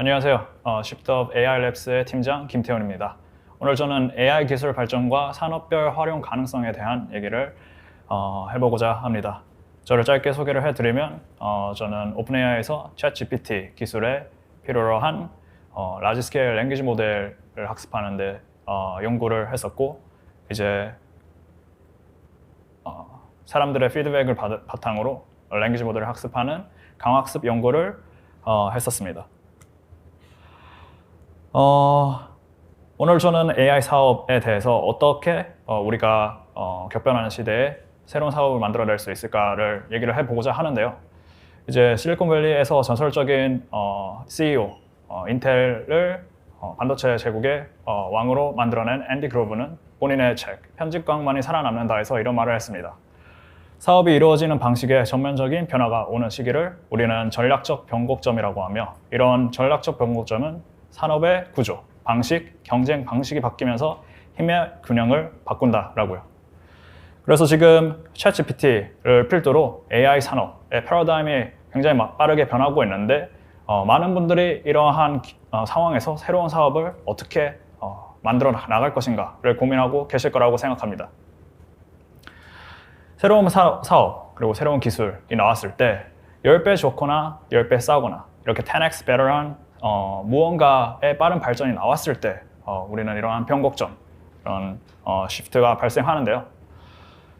안녕하세요. Shiptop AI Labs의 팀장 김태훈입니다. 오늘 저는 AI 기술 발전과 산업별 활용 가능성에 대한 얘기를 해보고자 합니다. 저를 짧게 소개를 해드리면 저는 오픈AI에서 ChatGPT 기술에 필요로 한 라지 스케일 랭귀지 모델을 학습하는 데 연구를 했었고, 이제 사람들의 피드백을 바탕으로 랭귀지 모델을 학습하는 강학습 연구를 했었습니다. 오늘 저는 AI 사업에 대해서 어떻게 우리가 격변하는 시대에 새로운 사업을 만들어낼 수 있을까를 얘기를 해보고자 하는데요. 이제 실리콘밸리에서 전설적인 CEO, 인텔을 반도체 제국의 왕으로 만들어낸 앤디 그로브는 본인의 책 편집광만이 살아남는다에서 이런 말을 했습니다. 사업이 이루어지는 방식에 전면적인 변화가 오는 시기를 우리는 전략적 변곡점이라고 하며, 이런 전략적 변곡점은 산업의 구조, 방식, 경쟁 방식이 바뀌면서 힘의 균형을 바꾼다라고요. 그래서 지금 챗GPT를 필두로 AI 산업의 패러다임이 굉장히 빠르게 변하고 있는데, 많은 분들이 이러한 상황에서 새로운 사업을 어떻게 만들어 나갈 것인가를 고민하고 계실 거라고 생각합니다. 새로운 사업 그리고 새로운 기술이 나왔을 때 10배 좋거나 10배 싸거나 이렇게 10x better한 무언가의 빠른 발전이 나왔을 때 우리는 이러한 변곡점, 이런 시프트가 발생하는데요.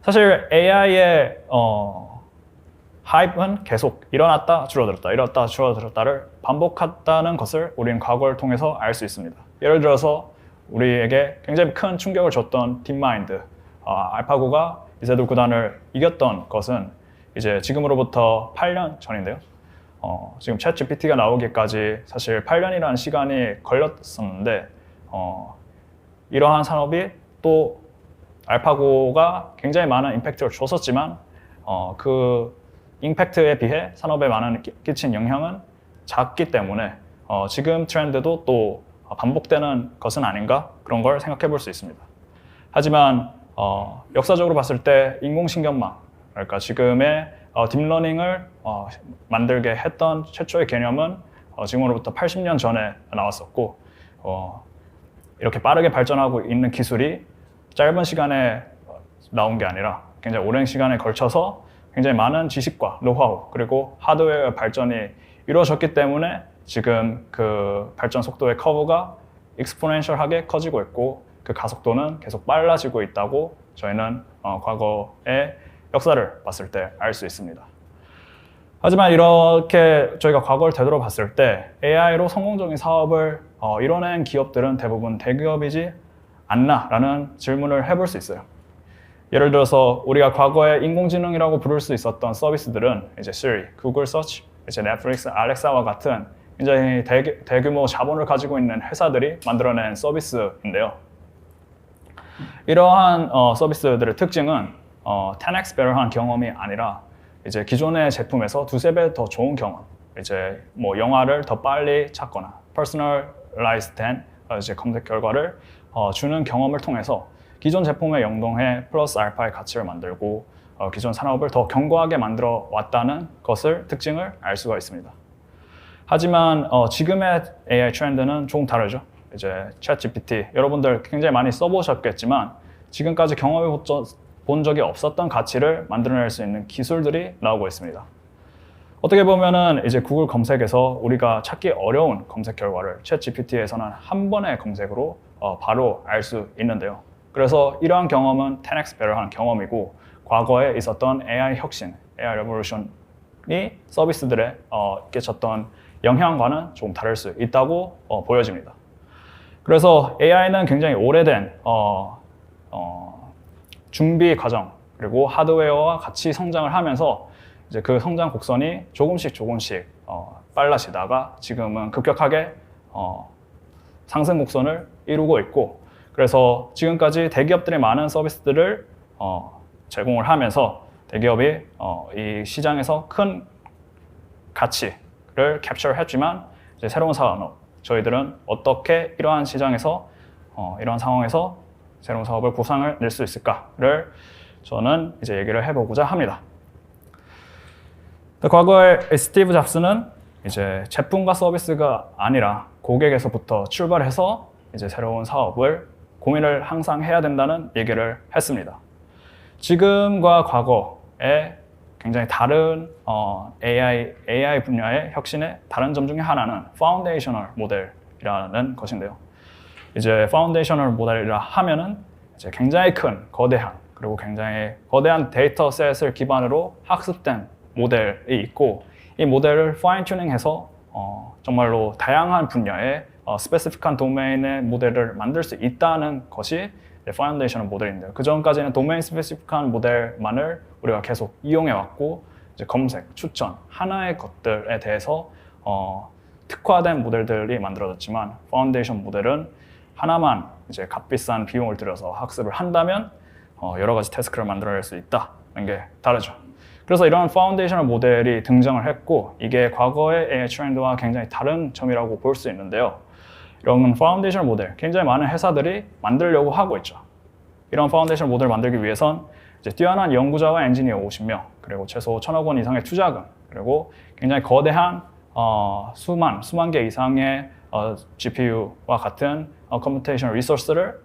사실 AI의 하이프는 계속 일어났다 줄어들었다, 일어났다 줄어들었다를 반복했다는 것을 우리는 과거를 통해서 알 수 있습니다. 예를 들어서 우리에게 굉장히 큰 충격을 줬던 딥마인드, 알파고가 이세돌 구단을 이겼던 것은 이제 지금으로부터 8년 전인데요. 지금 챗GPT가 나오기까지 사실 8년이라는 시간이 걸렸었는데, 이러한 산업이 또 알파고가 굉장히 많은 임팩트를 줬었지만 그 임팩트에 비해 산업에 많은 끼친 영향은 작기 때문에 지금 트렌드도 또 반복되는 것은 아닌가, 그런 걸 생각해 볼 수 있습니다. 하지만 역사적으로 봤을 때 인공신경망, 그러니까 지금의 딥러닝을 만들게 했던 최초의 개념은 지금으로부터 80년 전에 나왔었고, 이렇게 빠르게 발전하고 있는 기술이 짧은 시간에 나온 게 아니라 굉장히 오랜 시간에 걸쳐서 굉장히 많은 지식과 노하우 그리고 하드웨어 발전이 이루어졌기 때문에 지금 그 발전 속도의 커브가 익스포넨셜하게 커지고 있고, 그 가속도는 계속 빨라지고 있다고 저희는 과거의 역사를 봤을 때 알 수 있습니다. 하지만 이렇게 저희가 과거를 되돌아봤을 때 AI로 성공적인 사업을 이뤄낸 기업들은 대부분 대기업이지 않나라는 질문을 해볼 수 있어요. 예를 들어서 우리가 과거에 인공지능이라고 부를 수 있었던 서비스들은 이제 Siri, Google Search, 이제 넷플릭스, 알렉사와 같은 굉장히 대규모 자본을 가지고 있는 회사들이 만들어낸 서비스인데요. 이러한 서비스들의 특징은 10x better한 경험이 아니라 이제 기존의 제품에서 두세 배 더 좋은 경험, 이제 뭐 영화를 더 빨리 찾거나 personalized 된 이제 검색 결과를 주는 경험을 통해서 기존 제품에 연동해 플러스 알파의 가치를 만들고 기존 산업을 더 견고하게 만들어 왔다는 것을 특징을 알 수가 있습니다. 하지만 지금의 AI 트렌드는 조금 다르죠. 이제 챗GPT 여러분들 굉장히 많이 써보셨겠지만 지금까지 경험해 본 적이 없었던 가치를 만들어낼 수 있는 기술들이 나오고 있습니다. 어떻게 보면은 이제 구글 검색에서 우리가 찾기 어려운 검색 결과를 챗GPT에서는 한 번의 검색으로 바로 알 수 있는데요. 그래서 이러한 경험은 10x better한 경험이고, 과거에 있었던 AI 혁신, AI 레볼루션이 서비스들에 끼쳤던 영향과는 조금 다를 수 있다고 보여집니다. 그래서 AI는 굉장히 오래된 준비 과정 그리고 하드웨어와 같이 성장을 하면서 이제 그 성장 곡선이 조금씩 빨라지다가 지금은 급격하게 상승 곡선을 이루고 있고, 그래서 지금까지 대기업들이 많은 서비스들을 제공을 하면서 대기업이 이 시장에서 큰 가치를 캡처했지만 이제 새로운 산업, 저희들은 어떻게 이러한 시장에서 이러한 상황에서 새로운 사업을 구상을 낼 수 있을까를 저는 이제 얘기를 해보고자 합니다. 과거에 스티브 잡스는 이제 제품과 서비스가 아니라 고객에서부터 출발해서 이제 새로운 사업을 고민을 항상 해야 된다는 얘기를 했습니다. 지금과 과거에 굉장히 다른 AI 분야의 혁신의 다른 점 중에 하나는 파운데이셔널 모델이라는 것인데요. 이제 파운데이셔널 모델이라 하면은 이제 굉장히 큰 거대한 그리고 굉장히 거대한 데이터셋을 기반으로 학습된 모델이 있고 이 모델을 파인 튜닝해서 정말로 다양한 분야의 스페시픽한 도메인의 모델을 만들 수 있다는 것이 파운데이셔널 모델인데요. 그 전까지는 도메인 스페시픽한 모델만을 우리가 계속 이용해 왔고 이제 검색, 추천 하나의 것들에 대해서 특화된 모델들이 만들어졌지만 파운데이션 모델은 하나만 이제 값비싼 비용을 들여서 학습을 한다면 여러 가지 태스크를 만들어낼 수 있다는 게 다르죠. 그래서 이런 파운데이셔널 모델이 등장을 했고 이게 과거의 AI 트렌드와 굉장히 다른 점이라고 볼 수 있는데요. 이런 파운데이셔널 모델 굉장히 많은 회사들이 만들려고 하고 있죠. 이런 파운데이셔널 모델을 만들기 위해선 이제 뛰어난 연구자와 엔지니어 50명 그리고 최소 1,000억 원 이상의 투자금 그리고 굉장히 거대한 수만 개 이상의 GPU와 같은 컴퓨테이션 리소스를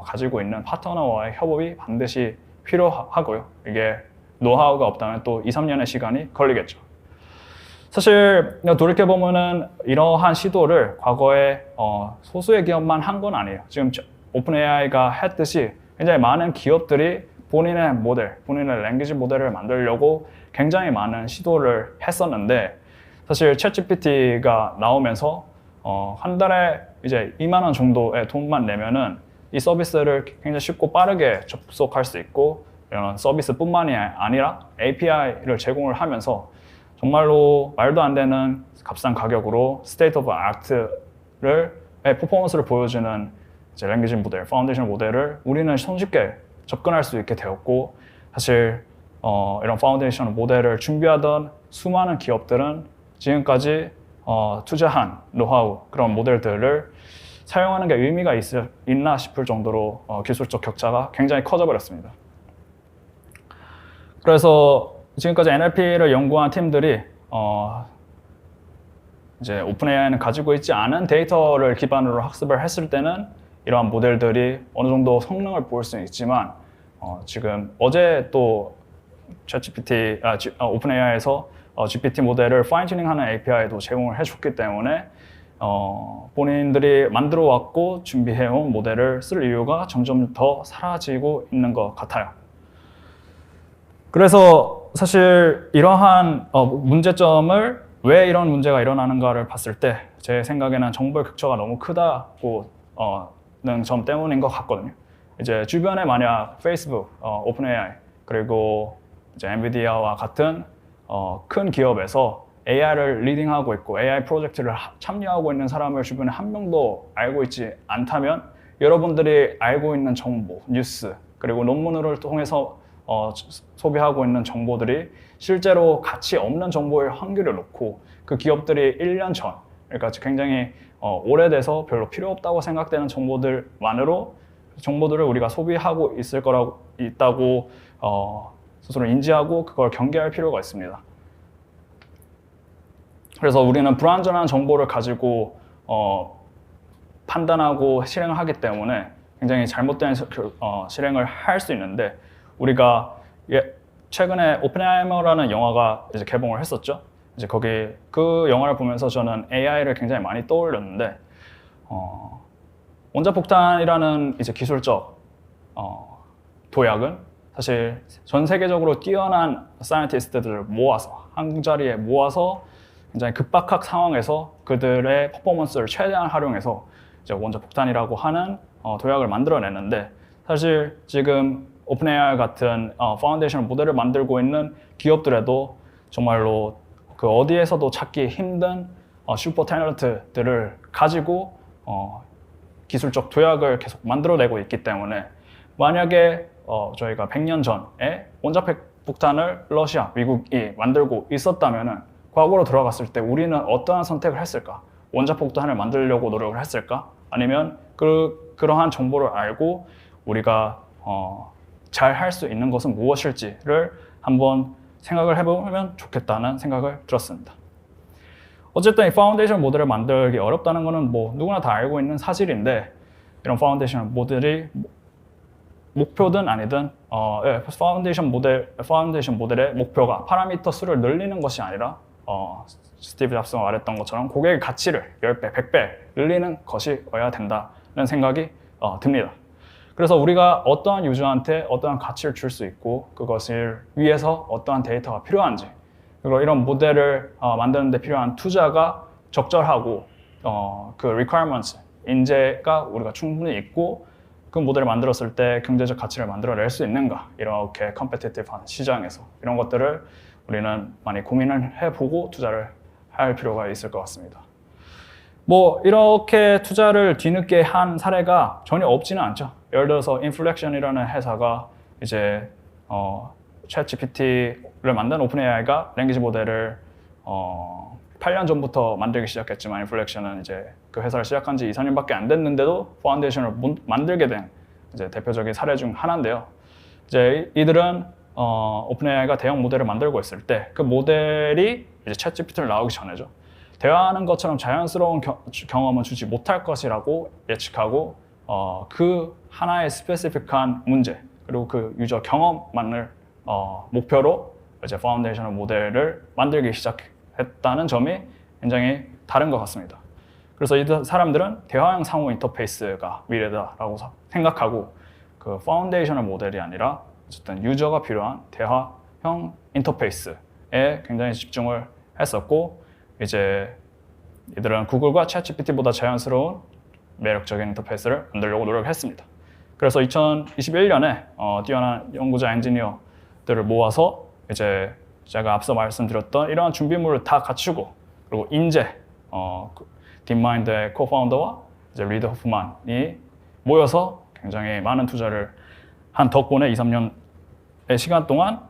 가지고 있는 파트너와의 협업이 반드시 필요하고요. 이게 노하우가 없다면 또 2, 3년의 시간이 걸리겠죠. 사실 돌이켜보면은 이러한 시도를 과거에 소수의 기업만 한 건 아니에요. 지금 오픈 AI가 했듯이 굉장히 많은 기업들이 본인의 모델, 본인의 랭귀지 모델을 만들려고 굉장히 많은 시도를 했었는데 사실 챗GPT가 나오면서 한 달에 이제 2만 원 정도의 돈만 내면은 이 서비스를 굉장히 쉽고 빠르게 접속할 수 있고 이런 서비스뿐만이 아니라 API를 제공을 하면서 정말로 말도 안 되는 값싼 가격으로 스테이트 오브 아트의 퍼포먼스를 보여주는 이제 랭귀지 모델, 파운데이션 모델을 우리는 손쉽게 접근할 수 있게 되었고 사실 이런 파운데이션 모델을 준비하던 수많은 기업들은 지금까지 투자한 노하우 그런 모델들을 사용하는 게 의미가 있나 싶을 정도로 기술적 격차가 굉장히 커져버렸습니다. 그래서 지금까지 NLP를 연구한 팀들이 이제 오픈AI는 가지고 있지 않은 데이터를 기반으로 학습을 했을 때는 이러한 모델들이 어느 정도 성능을 보일 수는 있지만 지금 어제 또 오픈AI에서 GPT 모델을 파인 튜닝하는 API도 제공을 해줬기 때문에 본인들이 만들어 왔고 준비해온 모델을 쓸 이유가 점점 더 사라지고 있는 것 같아요. 그래서 사실 이러한 문제점을 왜 이런 문제가 일어나는가를 봤을 때 제 생각에는 정보의 격차가 너무 크다고 는 점 때문인 것 같거든요. 이제 주변에 만약 페이스북, 오픈 AI 그리고 이제 엔비디아와 같은 큰 기업에서 AI를 리딩하고 있고 AI 프로젝트를 참여하고 있는 사람을 주변에 한 명도 알고 있지 않다면 여러분들이 알고 있는 정보, 뉴스 그리고 논문을 통해서 소비하고 있는 정보들이 실제로 가치 없는 정보일 확률을 놓고 그 기업들이 1년 전, 그러니까 굉장히 오래돼서 별로 필요 없다고 생각되는 정보들을 우리가 소비하고 있다고 스스로 인지하고 그걸 경계할 필요가 있습니다. 그래서 우리는 불완전한 정보를 가지고 판단하고 실행을 하기 때문에 굉장히 잘못된 실행을 할 수 있는데 우리가 최근에 오펜하이머라는 영화가 이제 개봉을 했었죠. 이제 거기 그 영화를 보면서 저는 AI를 굉장히 많이 떠올렸는데 원자폭탄이라는 이제 기술적 도약은 사실 전 세계적으로 뛰어난 사이언티스트들을 모아서 한 자리에 모아서 굉장히 급박한 상황에서 그들의 퍼포먼스를 최대한 활용해서 이제 원자폭탄이라고 하는 도약을 만들어냈는데 사실 지금 오픈AI 같은 파운데이션 모델을 만들고 있는 기업들에도 정말로 그 어디에서도 찾기 힘든 슈퍼 탤런트들을 가지고 기술적 도약을 계속 만들어내고 있기 때문에 만약에 저희가 100년 전에 원자폭탄을 러시아, 미국이 만들고 있었다면은 과거로 돌아갔을 때 우리는 어떠한 선택을 했을까? 원자폭탄을 만들려고 노력을 했을까? 아니면 그러한 정보를 알고 우리가 잘 할 수 있는 것은 무엇일지를 한번 생각을 해보면 좋겠다는 생각을 들었습니다. 어쨌든 이 파운데이션 모델을 만들기 어렵다는 거는 뭐 누구나 다 알고 있는 사실인데, 이런 파운데이션 모델이 목표든 아니든 파운데이션 모델의 목표가 파라미터 수를 늘리는 것이 아니라 스티브 잡스가 말했던 것처럼 고객의 가치를 10배, 100배 늘리는 것이어야 된다는 생각이 듭니다. 그래서 우리가 어떠한 유저한테 어떠한 가치를 줄 수 있고 그것을 위해서 어떠한 데이터가 필요한지, 그리고 이런 모델을 만드는 데 필요한 투자가 적절하고 그 requirements, 인재가 우리가 충분히 있고 그 모델을 만들었을 때 경제적 가치를 만들어낼 수 있는가, 이렇게 컴페티티브한 시장에서 이런 것들을 우리는 많이 고민을 해보고 투자를 할 필요가 있을 것 같습니다. 뭐 이렇게 투자를 뒤늦게 한 사례가 전혀 없지는 않죠. 예를 들어서 인플렉션이라는 회사가 이제 챗GPT를 만든 오픈AI가 랭귀지 모델을 8년 전부터 만들기 시작했지만 인플렉션은 이제 그 회사를 시작한 지 2, 3년밖에 안 됐는데도 파운데이션을 만들게 된 이제 대표적인 사례 중 하나인데요. 이제 이들은 오픈AI가 대형 모델을 만들고 있을 때 그 모델이 이제 챗GPT를 나오기 전에죠. 대화하는 것처럼 자연스러운 경험은 주지 못할 것이라고 예측하고 그 하나의 스페시픽한 문제 그리고 그 유저 경험만을 목표로 이제 파운데이션 모델을 만들기 시작했다는 점이 굉장히 다른 것 같습니다. 그래서 이 사람들은 대화형 상호 인터페이스가 미래다라고 생각하고 그 파운데이션 모델이 아니라 어쨌든 유저가 필요한 대화형 인터페이스에 굉장히 집중을 했었고, 이제 이들은 구글과 챗GPT보다 자연스러운 매력적인 인터페이스를 만들려고 노력했습니다. 그래서 2021년에 뛰어난 연구자 엔지니어들을 모아서 이제 제가 앞서 말씀드렸던 이러한 준비물을 다 갖추고, 그리고 인재, 딥마인드의 코파운더와 이제 리드 호프만이 모여서 굉장히 많은 투자를 한 덕분에 2, 3년의 시간 동안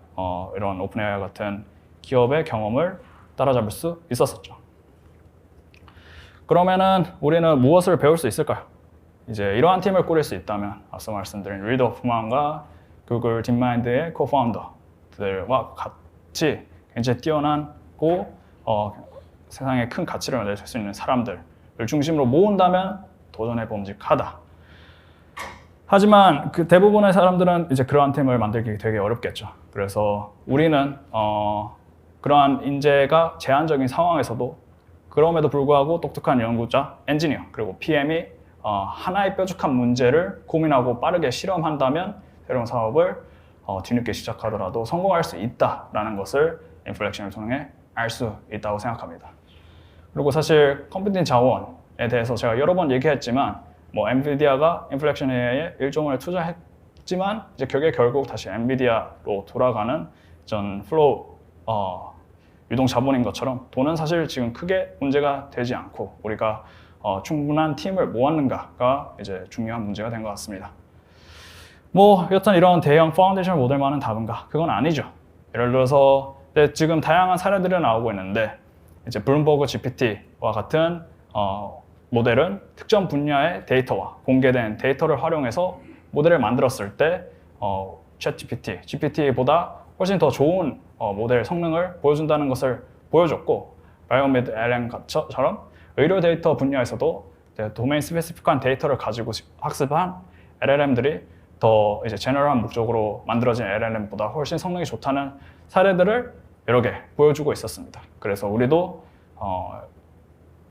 이런 오픈AI 같은 기업의 경험을 따라잡을 수 있었었죠. 그러면은 우리는 무엇을 배울 수 있을까요? 이제 이러한 팀을 꾸릴 수 있다면 앞서 말씀드린 리드 호프만과 구글 딥마인드의 코파운더들과 같이 굉장히 뛰어난고 세상에 큰 가치를 낼 수 있는 사람들을 중심으로 모은다면 도전해 봄직하다. 하지만 그 대부분의 사람들은 이제 그러한 팀을 만들기 되게 어렵겠죠. 그래서 우리는 그러한 인재가 제한적인 상황에서도 그럼에도 불구하고 똑똑한 연구자, 엔지니어, 그리고 PM이 하나의 뾰족한 문제를 고민하고 빠르게 실험한다면 새로운 사업을 뒤늦게 시작하더라도 성공할 수 있다라는 것을 인플렉션을 통해 알 수 있다고 생각합니다. 그리고 사실 컴퓨팅 자원에 대해서 제가 여러 번 얘기했지만 뭐 엔비디아가 인플렉션 AI에 일종을 투자했지만 이제 그게 결국 다시 엔비디아로 돌아가는 전 플로우 유동 자본인 것처럼 돈은 사실 지금 크게 문제가 되지 않고 우리가 충분한 팀을 모았는가가 이제 중요한 문제가 된 것 같습니다. 뭐 여튼 이런 대형 파운데이션 모델만은 답인가? 그건 아니죠. 예를 들어서 지금 다양한 사례들이 나오고 있는데 이제 블룸버그 GPT와 같은 모델은 특정 분야의 데이터와 공개된 데이터를 활용해서 모델을 만들었을 때 챗GPT, GPT보다 훨씬 더 좋은 모델 성능을 보여준다는 것을 보여줬고, 바이오메드 LM처럼 의료 데이터 분야에서도 도메인 스페시픽한 데이터를 가지고 학습한 LLM들이 더 이제 제너럴한 목적으로 만들어진 LLM보다 훨씬 성능이 좋다는 사례들을 여러 개 보여주고 있었습니다. 그래서 우리도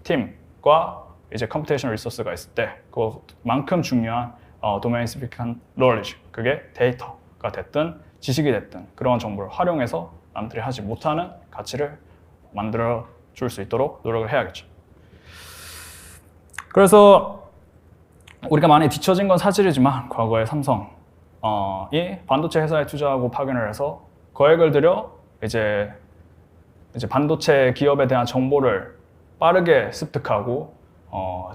팀과 이제 컴퓨테이션 리소스가 있을 때 그만큼 중요한 도메인 스페시픽한 knowledge, 그게 데이터가 됐든 지식이 됐든 그런 정보를 활용해서 남들이 하지 못하는 가치를 만들어 줄 수 있도록 노력을 해야겠죠. 그래서 우리가 많이 뒤처진 건 사실이지만 과거에 삼성이 반도체 회사에 투자하고 파견을 해서 거액을 들여 이제 반도체 기업에 대한 정보를 빠르게 습득하고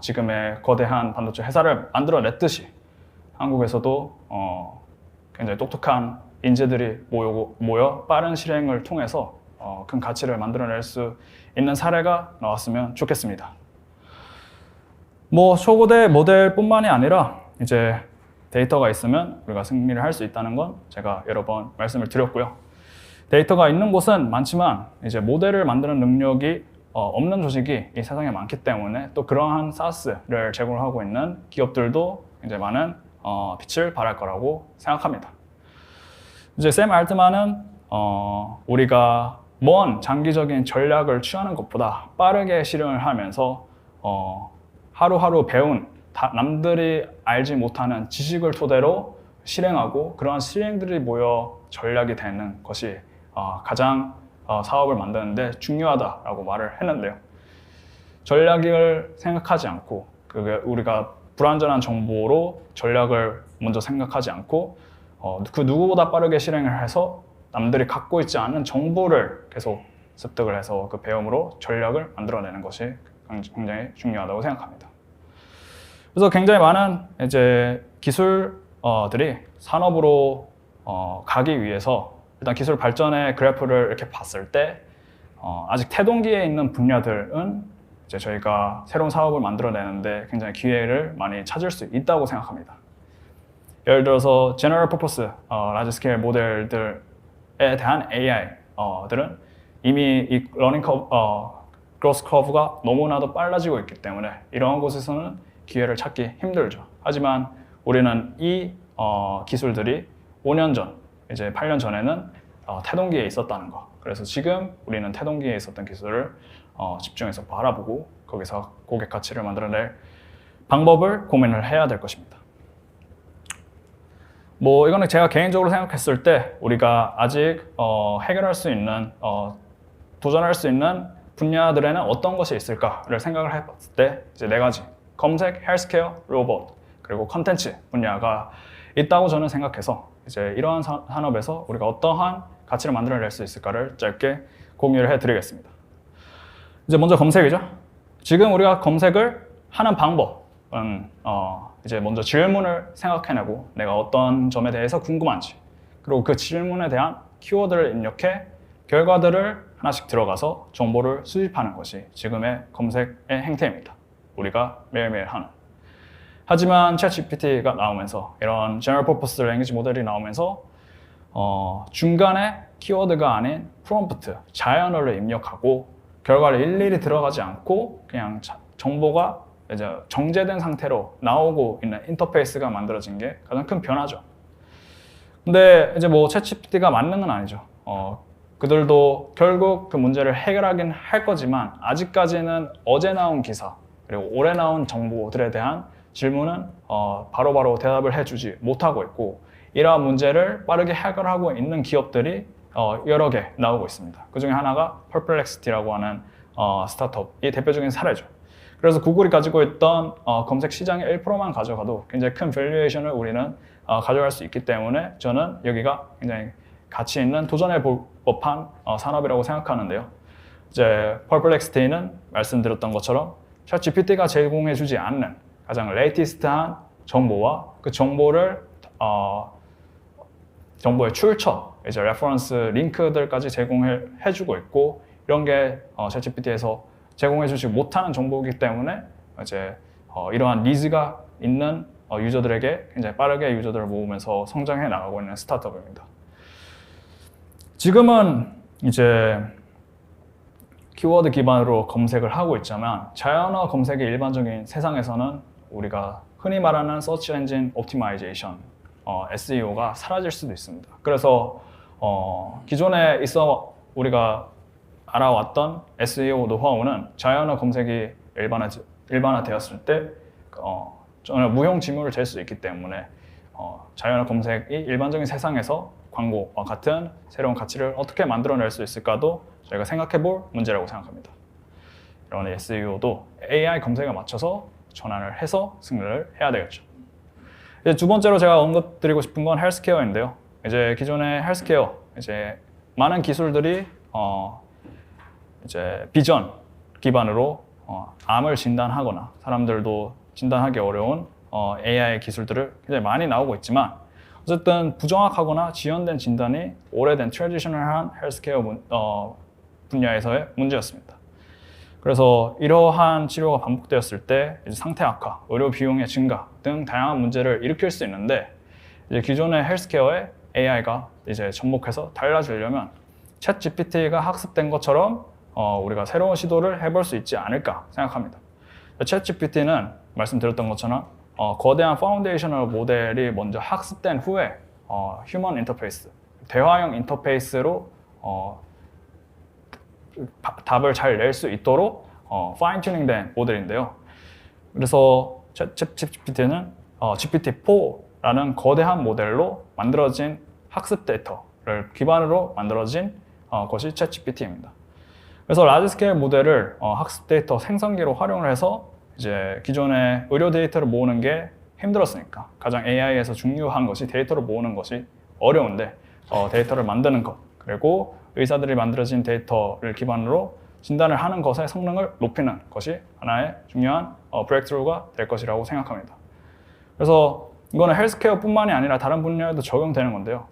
지금의 거대한 반도체 회사를 만들어냈듯이 한국에서도 굉장히 똑똑한 인재들이 모여 빠른 실행을 통해서 큰 가치를 만들어낼 수 있는 사례가 나왔으면 좋겠습니다. 뭐 초고대 모델뿐만이 아니라 이제 데이터가 있으면 우리가 승리를 할 수 있다는 건 제가 여러 번 말씀을 드렸고요. 데이터가 있는 곳은 많지만 이제 모델을 만드는 능력이 없는 조직이 이 세상에 많기 때문에 또 그러한 SaaS를 제공하고 있는 기업들도 굉장히 많은 빛을 발할 거라고 생각합니다. 이제 샘 알트만은 우리가 먼 장기적인 전략을 취하는 것보다 빠르게 실행을 하면서 하루하루 배운 남들이 알지 못하는 지식을 토대로 실행하고 그러한 실행들이 모여 전략이 되는 것이 가장 사업을 만드는데 중요하다라고 말을 했는데요. 전략을 생각하지 않고 우리가 불완전한 정보로 전략을 먼저 생각하지 않고 그 누구보다 빠르게 실행을 해서 남들이 갖고 있지 않은 정보를 계속 습득을 해서 그 배움으로 전략을 만들어내는 것이 굉장히 중요하다고 생각합니다. 그래서 굉장히 많은 이제 기술들이 산업으로 가기 위해서 일단 기술 발전의 그래프를 이렇게 봤을 때 아직 태동기에 있는 분야들은 이제 저희가 새로운 사업을 만들어내는데 굉장히 기회를 많이 찾을 수 있다고 생각합니다. 예를 들어서 General Purpose Large Scale 모델들에 대한 AI들은 이미 이 러닝 그로스 커브가 너무나도 빨라지고 있기 때문에 이러한 곳에서는 기회를 찾기 힘들죠. 하지만 우리는 이 기술들이 5년 전, 이제 8년 전에는 태동기에 있었다는 거. 그래서 지금 우리는 태동기에 있었던 기술을 집중해서 바라보고 거기서 고객 가치를 만들어낼 방법을 고민을 해야 될 것입니다. 뭐 이거는 제가 개인적으로 생각했을 때 우리가 아직 해결할 수 있는 도전할 수 있는 분야들에는 어떤 것이 있을까를 생각을 해봤을 때 이제 4가지 검색, 헬스케어, 로봇 그리고 컨텐츠 분야가 있다고 저는 생각해서 이제 이러한 산업에서 우리가 어떠한 가치를 만들어낼 수 있을까를 짧게 공유를 해드리겠습니다. 이제 먼저 검색이죠. 지금 우리가 검색을 하는 방법은 이제 먼저 질문을 생각해내고 내가 어떤 점에 대해서 궁금한지 그리고 그 질문에 대한 키워드를 입력해 결과들을 하나씩 들어가서 정보를 수집하는 것이 지금의 검색의 행태입니다. 우리가 매일매일 하는. 하지만 챗GPT가 나오면서 이런 General Purpose Language 모델이 나오면서 중간에 키워드가 아닌 프롬프트, 자연어를 입력하고 결과를 일일이 들어가지 않고 그냥 정보가 이제 정제된 상태로 나오고 있는 인터페이스가 만들어진 게 가장 큰 변화죠. 근데 이제 뭐 챗GPT가 맞는 건 아니죠. 그들도 결국 그 문제를 해결하긴 할 거지만 아직까지는 어제 나온 기사 그리고 올해 나온 정보들에 대한 질문은 바로바로 대답을 해주지 못하고 있고 이러한 문제를 빠르게 해결하고 있는 기업들이 여러 개 나오고 있습니다. 그 중에 하나가 Perplexity라고 하는 스타트업이 대표적인 사례죠. 그래서 구글이 가지고 있던 검색 시장의 1%만 가져가도 굉장히 큰 밸류에이션을 우리는 가져갈 수 있기 때문에 저는 여기가 굉장히 가치 있는 도전해 볼 법한 산업이라고 생각하는데요. 이제 Perplexity는 말씀드렸던 것처럼 챗GPT가 제공해주지 않는 가장 레이티스트한 정보와 그 정보를 정보의 출처, 이제 레퍼런스 링크들까지 제공해주고 있고 이런 게 챗GPT에서 제공해주지 못하는 정보이기 때문에 이제 이러한 니즈가 있는 유저들에게 굉장히 빠르게 유저들을 모으면서 성장해 나가고 있는 스타트업입니다. 지금은 이제 키워드 기반으로 검색을 하고 있지만 자연어 검색의 일반적인 세상에서는 우리가 흔히 말하는 Search Engine Optimization, SEO가 사라질 수도 있습니다. 그래서 기존에 있어 우리가 알아왔던 SEO 노하우는 자연어 검색이 일반화되었을 때 전혀 무용지물을 될 수 있기 때문에 자연어 검색이 일반적인 세상에서 광고와 같은 새로운 가치를 어떻게 만들어낼 수 있을까도 저희가 생각해 볼 문제라고 생각합니다. 이런 SEO도 AI 검색에 맞춰서 전환을 해서 승리를 해야 되겠죠. 이제 두 번째로 제가 언급드리고 싶은 건 헬스케어인데요. 이제 기존의 헬스케어, 이제 많은 기술들이 이제 비전 기반으로 암을 진단하거나 사람들도 진단하기 어려운 AI 기술들을 굉장히 많이 나오고 있지만 어쨌든 부정확하거나 지연된 진단이 오래된 트래디셔널한 헬스케어 분야에서의 문제였습니다. 그래서 이러한 치료가 반복되었을 때 이제 상태 악화, 의료 비용의 증가 등 다양한 문제를 일으킬 수 있는데 이제 기존의 헬스케어에 AI가 이제 접목해서 달라지려면 챗GPT가 학습된 것처럼 우리가 새로운 시도를 해볼 수 있지 않을까 생각합니다. 챗GPT는 말씀드렸던 것처럼 거대한 파운데이셔널 모델이 먼저 학습된 후에 휴먼 인터페이스, 대화형 인터페이스로 답을 잘 낼 수 있도록 파인 튜닝된 모델인데요. 그래서 챗GPT는 GPT-4라는 거대한 모델로 만들어진 학습 데이터를 기반으로 만들어진 것이 챗GPT입니다. 그래서 라지 스케일 모델을 학습 데이터 생성기로 활용을 해서 이제 기존의 의료 데이터를 모으는 게 힘들었으니까 가장 AI에서 중요한 것이 데이터를 모으는 것이 어려운데 데이터를 만드는 것, 그리고 의사들이 만들어진 데이터를 기반으로 진단을 하는 것의 성능을 높이는 것이 하나의 중요한 브레이크스루가 될 것이라고 생각합니다. 그래서 이거는 헬스케어뿐만이 아니라 다른 분야에도 적용되는 건데요.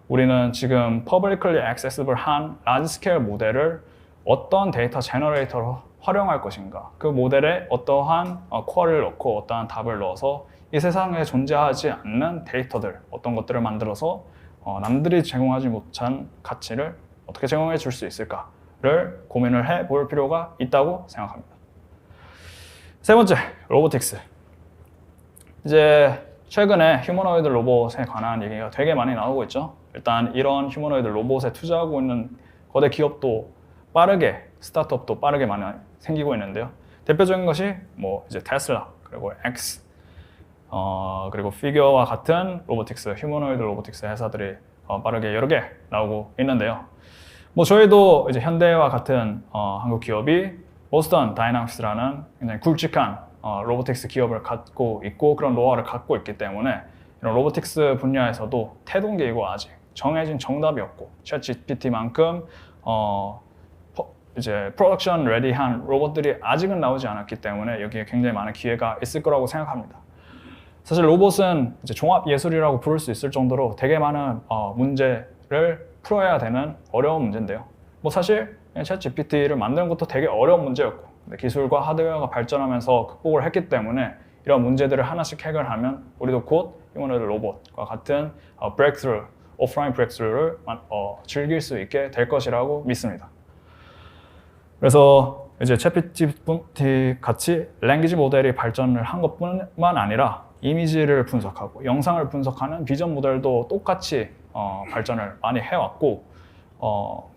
우리는 지금 publicly accessible 한 large scale 모델을 어떤 데이터 제너레이터로 활용할 것인가, 그 모델에 어떠한 쿼리를 넣고 어떠한 답을 넣어서 이 세상에 존재하지 않는 데이터들, 어떤 것들을 만들어서 남들이 제공하지 못한 가치를 어떻게 제공해 줄 수 있을까를 고민을 해볼 필요가 있다고 생각합니다. 세 번째, 로보틱스. 이제 최근에 휴머노이드 로봇에 관한 얘기가 되게 많이 나오고 있죠. 일단 이런 휴머노이드 로봇에 투자하고 있는 거대 기업도 빠르게, 스타트업도 빠르게 많이 생기고 있는데요. 대표적인 것이 뭐 이제 테슬라, 그리고 X, 그리고 피규어와 같은 로보틱스, 휴머노이드 로보틱스 회사들이 빠르게 여러 개 나오고 있는데요. 뭐 저희도 이제 현대와 같은 한국 기업이 보스턴 다이나믹스라는 굉장히 굵직한 로보틱스 기업을 갖고 있고 그런 노하우를 갖고 있기 때문에 이런 로보틱스 분야에서도 태동기이고 아직 정해진 정답이 없고 챗GPT만큼 이제 프로덕션 레디한 로봇들이 아직은 나오지 않았기 때문에 여기에 굉장히 많은 기회가 있을 거라고 생각합니다. 사실 로봇은 이제 종합 예술이라고 부를 수 있을 정도로 되게 많은 문제를 풀어야 되는 어려운 문제인데요. 뭐 사실 챗GPT를 만드는 것도 되게 어려운 문제였고 근데 기술과 하드웨어가 발전하면서 극복을 했기 때문에 이런 문제들을 하나씩 해결하면 우리도 곧 휴머노이드 로봇과 같은 브레이크스루, 오프라인 브레이크스루를 즐길 수 있게 될 것이라고 믿습니다. 그래서 이제 챗GPT 같이 랭귀지 모델이 발전을 한 것뿐만 아니라 이미지를 분석하고 영상을 분석하는 비전 모델도 똑같이 발전을 많이 해왔고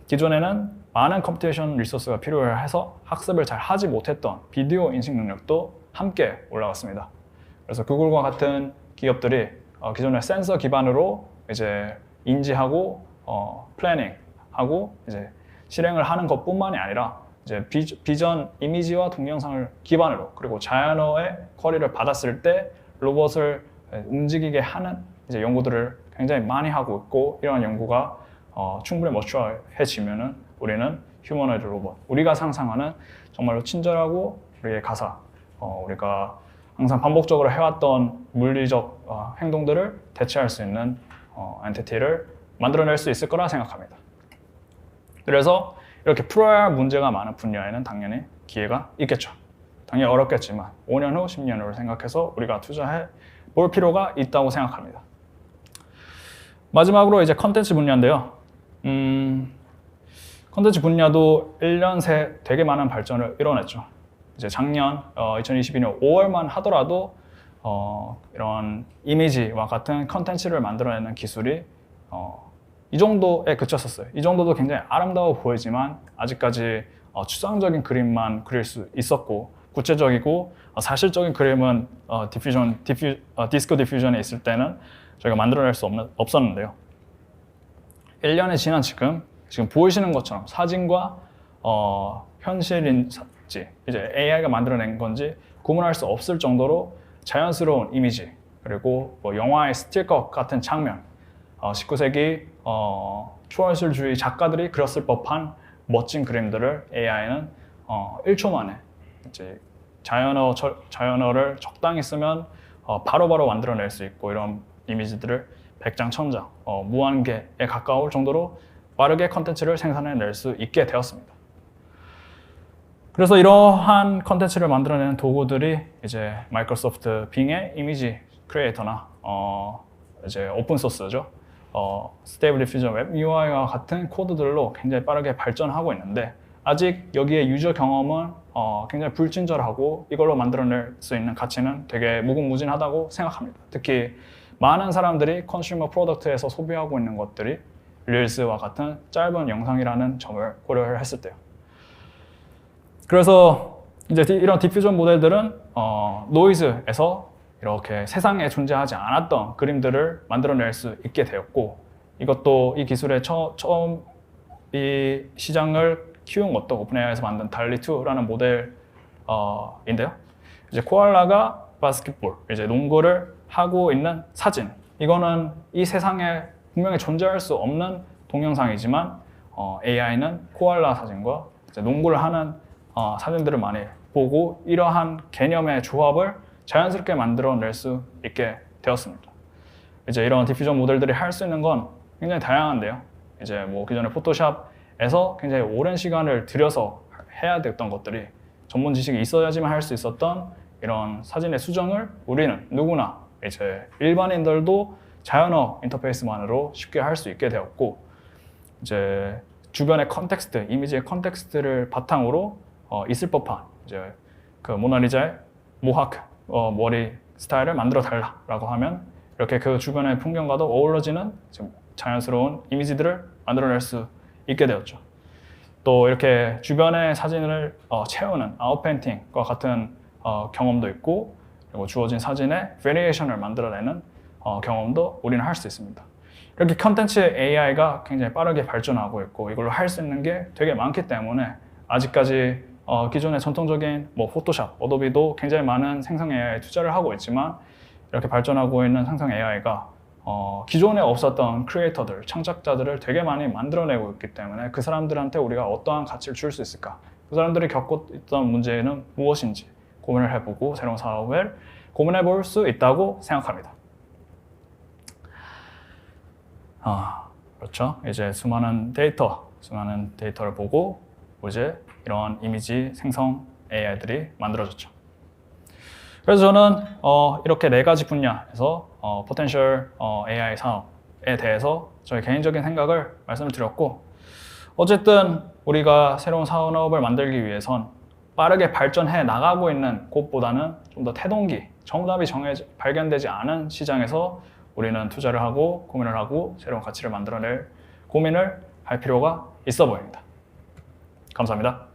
기존에는 많은 컴퓨테이션 리소스가 필요해서 학습을 잘 하지 못했던 비디오 인식 능력도 함께 올라갔습니다. 그래서 구글과 같은 기업들이 기존의 센서 기반으로 이제 인지하고 플래닝하고 이제 실행을 하는 것뿐만이 아니라 이제 비전 이미지와 동영상을 기반으로 그리고 자연어의 쿼리를 받았을 때 로봇을 움직이게 하는 이제 연구들을 굉장히 많이 하고 있고 이런 연구가 충분히 머추어해지면은 우리는 휴머노이드 로봇, 우리가 상상하는 정말로 친절하고 우리의 가사, 우리가 항상 반복적으로 해왔던 물리적 행동들을 대체할 수 있는 엔티티를 만들어낼 수 있을 거라 생각합니다. 그래서 이렇게 풀어야 할 문제가 많은 분야에는 당연히 기회가 있겠죠. 당연히 어렵겠지만 5년 후, 10년 후를 생각해서 우리가 투자해 볼 필요가 있다고 생각합니다. 마지막으로 이제 컨텐츠 분야인데요. 컨텐츠 분야도 1년 새 되게 많은 발전을 이뤄냈죠. 이제 작년 2022년 5월만 하더라도 이런 이미지와 같은 컨텐츠를 만들어내는 기술이 이 정도에 그쳤었어요. 이 정도도 굉장히 아름다워 보이지만 아직까지 추상적인 그림만 그릴 수 있었고 구체적이고 사실적인 그림은 디스코 디퓨전에 있을 때는 저희가 만들어낼 수 없었는데요. 1년이 지난 지금 보이시는 것처럼 사진과 현실인지 이제 AI가 만들어낸 건지 구분할 수 없을 정도로 자연스러운 이미지 그리고 뭐 영화의 스틸컷 같은 장면 19세기 초월술주의 작가들이 그렸을 법한 멋진 그림들을 AI는 1초 만에 이제 자연어를 적당히 쓰면 바로바로 만들어낼 수 있고 이런 이미지들을 100장, 1000장, 무한개에 가까울 정도로 빠르게 컨텐츠를 생산해낼 수 있게 되었습니다. 그래서 이러한 컨텐츠를 만들어내는 도구들이 이제 마이크로소프트 빙의 이미지 크리에이터나 이제 오픈 소스죠. 스테이블 디퓨전 웹 UI와 같은 코드들로 굉장히 빠르게 발전하고 있는데 아직 여기에 유저 경험은 굉장히 불친절하고 이걸로 만들어낼 수 있는 가치는 되게 무궁무진하다고 생각합니다. 특히 많은 사람들이 컨슈머 프로덕트에서 소비하고 있는 것들이 릴스와 같은 짧은 영상이라는 점을 고려를 했을 때요. 그래서 이제 이런 디퓨전 모델들은 노이즈에서 이렇게 세상에 존재하지 않았던 그림들을 만들어낼 수 있게 되었고, 이것도 이 기술의 처음 이 시장을 키운 것도 오픈AI에서 만든 달리2라는 모델인데요. 이제 코알라가 바스켓볼, 이제 농구를 하고 있는 사진. 이거는 이 세상에 분명히 존재할 수 없는 동영상이지만 AI는 코알라 사진과 이제 농구를 하는 사진들을 많이 보고 이러한 개념의 조합을 자연스럽게 만들어낼 수 있게 되었습니다. 이제 이런 디퓨전 모델들이 할 수 있는 건 굉장히 다양한데요. 이제 뭐 기존의 포토샵에서 굉장히 오랜 시간을 들여서 해야 됐던 것들이 전문 지식이 있어야지만 할 수 있었던 이런 사진의 수정을 우리는 누구나 이제 일반인들도 자연어 인터페이스만으로 쉽게 할 수 있게 되었고, 이제 주변의 컨텍스트, 이미지의 컨텍스트를 바탕으로 있을 법한 이제 그 모나리자의 모하크 머리 스타일을 만들어 달라라고 하면 이렇게 그 주변의 풍경과도 어우러지는 좀 자연스러운 이미지들을 만들어낼 수 있게 되었죠. 또 이렇게 주변의 사진을 채우는 아웃페인팅과 같은 경험도 있고, 그리고 주어진 사진의 베리에이션을 만들어내는 경험도 우리는 할 수 있습니다. 이렇게 컨텐츠 AI가 굉장히 빠르게 발전하고 있고 이걸로 할 수 있는 게 되게 많기 때문에 아직까지 기존의 전통적인 뭐 포토샵, 어도비도 굉장히 많은 생성 AI에 투자를 하고 있지만 이렇게 발전하고 있는 생성 AI가 기존에 없었던 크리에이터들, 창작자들을 되게 많이 만들어내고 있기 때문에 그 사람들한테 우리가 어떠한 가치를 줄 수 있을까? 그 사람들이 겪고 있던 문제는 무엇인지 고민을 해보고 새로운 사업을 고민해 볼 수 있다고 생각합니다. 그렇죠. 이제 수많은 데이터를 보고 이제 이런 이미지 생성 AI들이 만들어졌죠. 그래서 저는 이렇게 4가지 분야에서 포텐셜 AI 사업에 대해서 저의 개인적인 생각을 말씀을 드렸고, 어쨌든 우리가 새로운 산업을 만들기 위해선 빠르게 발전해 나가고 있는 곳보다는 좀 더 태동기, 정답이 발견되지 않은 시장에서 우리는 투자를 하고 고민을 하고 새로운 가치를 만들어낼 고민을 할 필요가 있어 보입니다. 감사합니다.